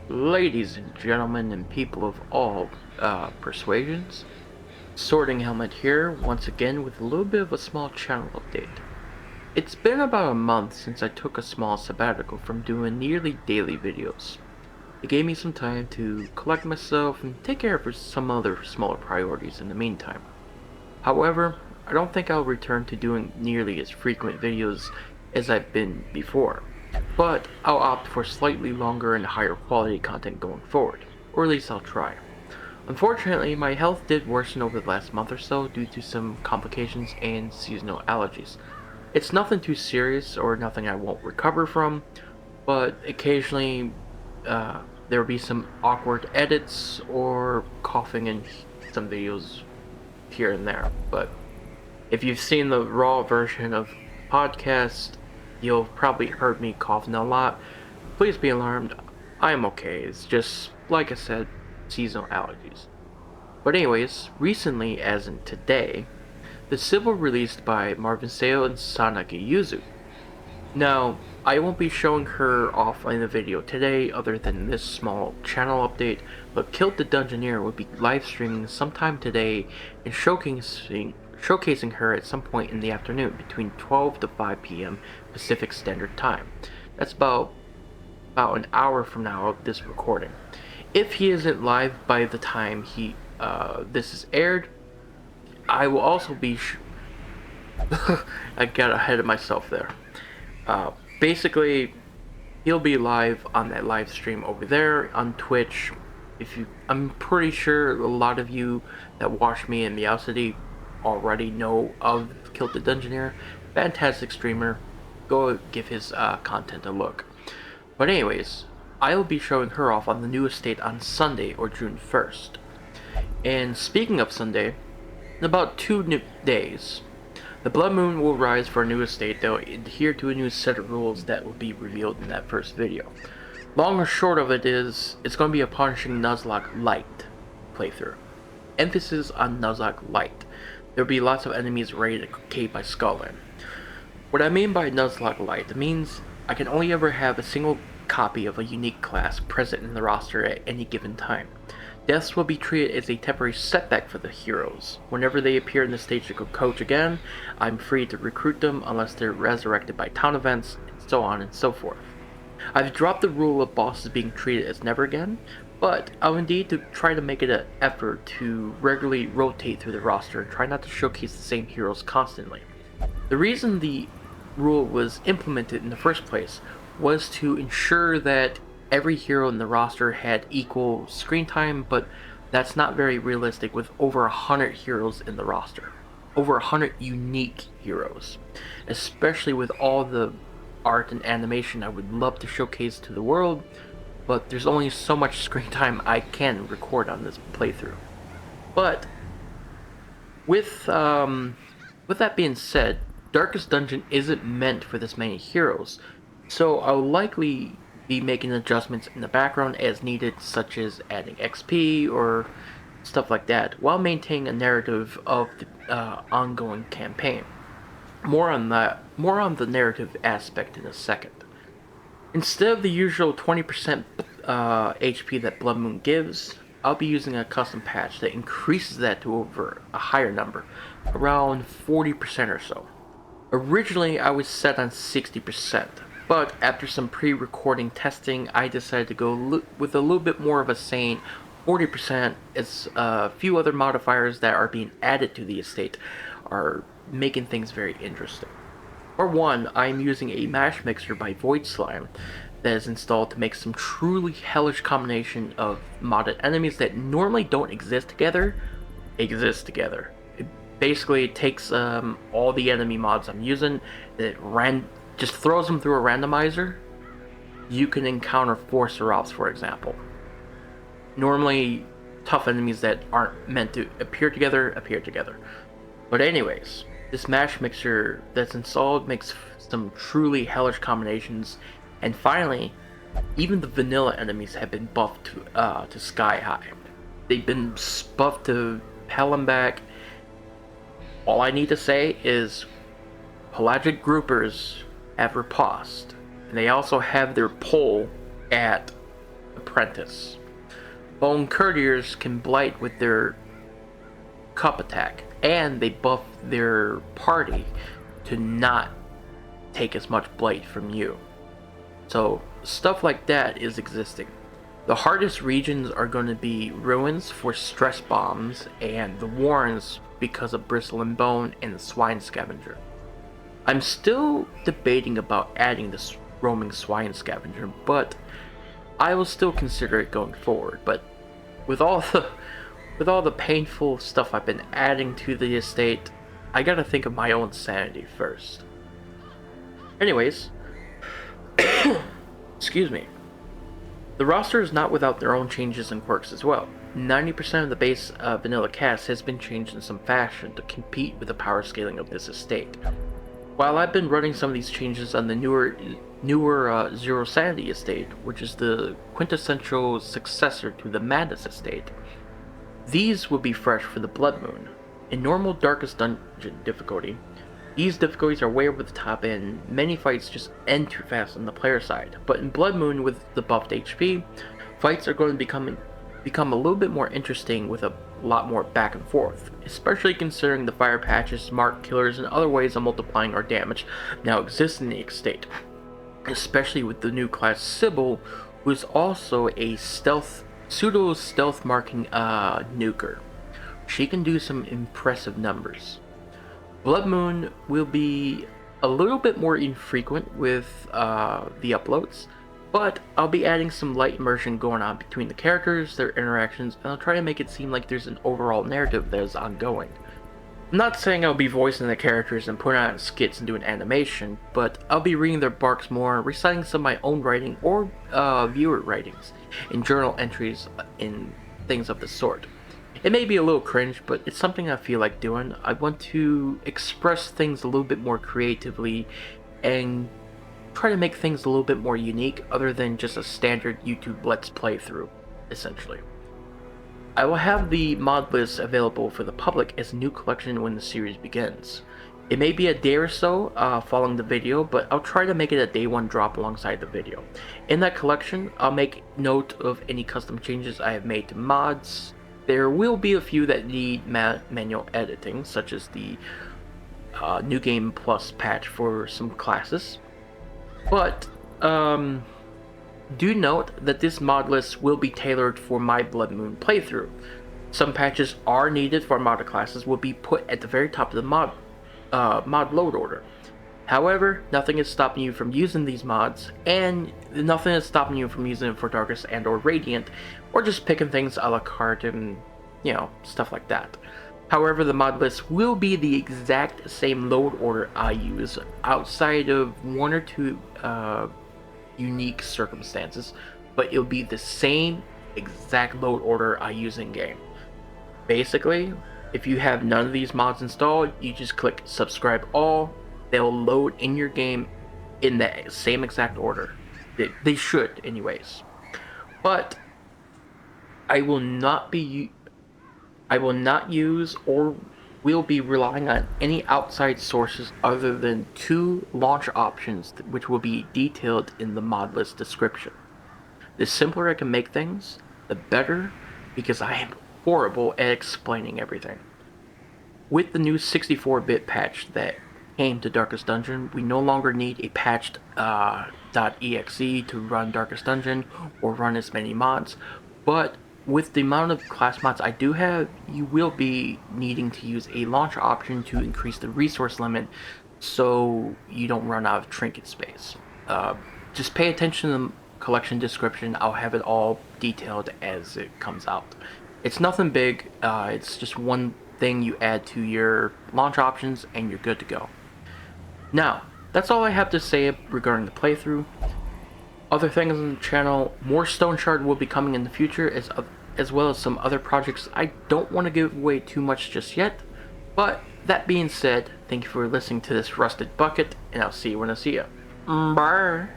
Ladies and gentlemen and people of all persuasions, Sorting Helmet here once again with a little bit of a small channel update. It's been about a month since I took a small sabbatical from doing nearly daily videos. It gave me some time to collect myself and take care of some other smaller priorities in the meantime. However, I don't think I'll return to doing nearly as frequent videos as I've been before, but I'll opt for slightly longer and higher quality content going forward, or at least I'll try. Unfortunately, my health did worsen over the last month or so due to some complications and seasonal allergies. It's nothing too serious or nothing I won't recover from, but occasionally there will be some awkward edits or coughing in some videos here and there. But if you've seen the raw version of podcast, you'll probably heard me coughing a lot. Please be alarmed. I am okay. It's just, like I said, seasonal allergies. But anyways, recently, as in today, the Civil released by Marvin Sale and Sanagi Yuzu. Now, I won't be showing her off in the video today other than this small channel update, but Kilted Dungeoneer will be live streaming sometime today and showcasing her at some point in the afternoon between 12 to 5 p.m. Pacific Standard Time. That's about an hour from now of this recording. If he isn't live by the time this is aired, I will also be I got ahead of myself there. Basically, he'll be live on that live stream over there on Twitch. I'm pretty sure a lot of you that watch me in Meowcity already know of Kilted Dungeoneer. Fantastic streamer. Go give his content a look. But anyways, I'll be showing her off on the new estate on Sunday or June 1st. And speaking of Sunday, in about 2 days, the Blood Moon will rise for a new estate that will adhere to a new set of rules that will be revealed in that first video. Long or short of it is, it's going to be a punishing nuzlocke-lite playthrough. Emphasis on nuzlocke-lite. There'll be lots of enemies ready to cave my skull in. What I mean by nuzlocke-lite means I can only ever have a single copy of a unique class present in the roster at any given time. Deaths will be treated as a temporary setback for the heroes. Whenever they appear in the stage to go coach again, I'm free to recruit them unless they're resurrected by town events, and so on and so forth. I've dropped the rule of bosses being treated as never again, but I'll indeed try to make it an effort to regularly rotate through the roster and try not to showcase the same heroes constantly. The reason the rule was implemented in the first place was to ensure that every hero in the roster had equal screen time, but that's not very realistic with over 100 heroes in the roster. Over 100 unique heroes. Especially with all the art and animation I would love to showcase to the world, but there's only so much screen time I can record on this playthrough. But with that being said, Darkest Dungeon isn't meant for this many heroes, so I'll likely be making adjustments in the background as needed, such as adding XP or stuff like that, while maintaining a narrative of the ongoing campaign. More on the narrative aspect in a second. Instead of the usual 20% HP that Blood Moon gives, I'll be using a custom patch that increases that to over a higher number, around 40% or so. Originally, I was set on 60%. But after some pre-recording testing, I decided to go with a little bit more of a sane 40%, as a few other modifiers that are being added to the estate are making things very interesting. For one, I'm using a mash mixer by Void Slime that is installed to make some truly hellish combination of modded enemies that normally don't exist together. It basically takes all the enemy mods I'm using that just throws them through a randomizer. You can encounter 4 Seraphs, for example. Normally, tough enemies that aren't meant to appear together. But anyways, this mash mixer that's installed makes some truly hellish combinations, and finally, even the vanilla enemies have been buffed to sky high. They've been buffed to hell and back. All I need to say is Pelagic Groupers have riposte, and they also have their poll at Apprentice. Bone Courtiers can blight with their cup attack, and they buff their party to not take as much blight from you. So stuff like that is existing. The hardest regions are going to be Ruins for stress bombs, and the Warrens because of Bristle and Bone and the Swine Scavenger. I'm still debating about adding this roaming Swine Scavenger, but I will still consider it going forward. But with all the painful stuff I've been adding to the estate, I gotta think of my own sanity first. Anyways, excuse me. The roster is not without their own changes and quirks as well. 90% of the base vanilla cast has been changed in some fashion to compete with the power scaling of this estate. While I've been running some of these changes on the newer Zero Sanity estate, which is the quintessential successor to the Madness estate, these will be fresh for the Bloodmoon. In normal Darkest Dungeon difficulty, these difficulties are way over the top and many fights just end too fast on the player side. But in Bloodmoon with the buffed HP, fights are going to become a little bit more interesting with a lot more back and forth, especially considering the fire patches, mark killers, and other ways of multiplying our damage now exist in the estate. Especially with the new class Sybil, who is also a pseudo-stealth marking nuker. She can do some impressive numbers. Bloodmoon will be a little bit more infrequent with the uploads, but I'll be adding some light immersion going on between the characters, their interactions, and I'll try to make it seem like there's an overall narrative that is ongoing. I'm not saying I'll be voicing the characters and putting on skits and doing animation, but I'll be reading their barks more, reciting some of my own writing or viewer writings, in journal entries, in things of the sort. It may be a little cringe, but it's something I feel like doing. I want to express things a little bit more creatively and try to make things a little bit more unique other than just a standard YouTube Let's Play through, essentially. I will have the Modlist available for the public as a new collection when the series begins. It may be a day or so following the video, but I'll try to make it a day one drop alongside the video. In that collection, I'll make note of any custom changes I have made to mods. There will be a few that need manual editing, such as the New Game Plus patch for some classes. But do note that this mod list will be tailored for my Bloodmoon playthrough. Some patches are needed for modded classes will be put at the very top of the mod load order. However, nothing is stopping you from using these mods, and nothing is stopping you from using it for Darkest and or Radiant, or just picking things a la carte and, stuff like that. However, the mod list will be the exact same load order I use, outside of one or two unique circumstances, but it'll be the same exact load order I use in game. Basically, if you have none of these mods installed, you just click subscribe all. They'll load in your game in the same exact order. They should, anyways. But I will not use or will be relying on any outside sources other than two launch options, which will be detailed in the mod list description. The simpler I can make things, the better, because I am horrible at explaining everything. With the new 64-bit patch that came to Darkest Dungeon, we no longer need a patched .exe to run Darkest Dungeon or run as many mods, but with the amount of class mods I do have, you will be needing to use a launch option to increase the resource limit so you don't run out of trinket space. Just pay attention to the collection description. I'll have it all detailed as it comes out. It's nothing big, it's just one thing you add to your launch options and you're good to go. Now, that's all I have to say regarding the playthrough. Other things on the channel, more Stone Shard will be coming in the future, as well as some other projects I don't want to give away too much just yet. But that being said, thank you for listening to this Rusted Bucket, and I'll see you when I see you. Bye!